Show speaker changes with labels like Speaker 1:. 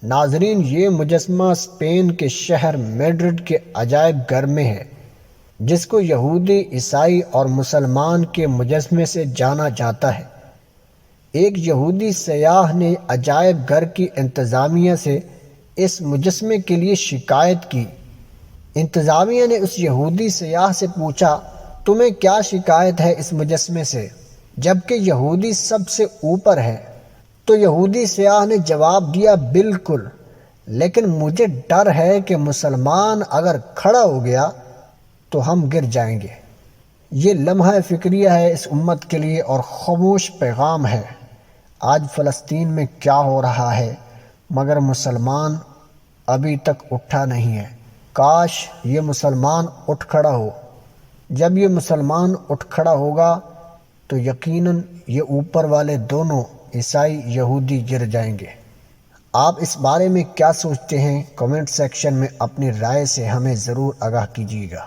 Speaker 1: ناظرین، یہ مجسمہ اسپین کے شہر میڈرڈ کے عجائب گھر میں ہے، جس کو یہودی، عیسائی اور مسلمان کے مجسمے سے جانا جاتا ہے۔ ایک یہودی سیاح نے عجائب گھر کی انتظامیہ سے اس مجسمے کے لیے شکایت کی۔ انتظامیہ نے اس یہودی سیاح سے پوچھا، تمہیں کیا شکایت ہے اس مجسمے سے، جبکہ یہودی سب سے اوپر ہے؟ تو یہودی سیاح نے جواب دیا، بالکل، لیکن مجھے ڈر ہے کہ مسلمان اگر کھڑا ہو گیا تو ہم گر جائیں گے۔ یہ لمحہ فکریہ ہے اس امت کے لیے اور خاموش پیغام ہے۔ آج فلسطین میں کیا ہو رہا ہے، مگر مسلمان ابھی تک اٹھا نہیں ہے۔ کاش یہ مسلمان اٹھ کھڑا ہو۔ جب یہ مسلمان اٹھ کھڑا ہوگا تو یقیناً یہ اوپر والے دونوں عیسائی یہودی گر جائیں گے۔ آپ اس بارے میں کیا سوچتے ہیں؟ کمنٹ سیکشن میں اپنی رائے سے ہمیں ضرور آگاہ کیجیے گا۔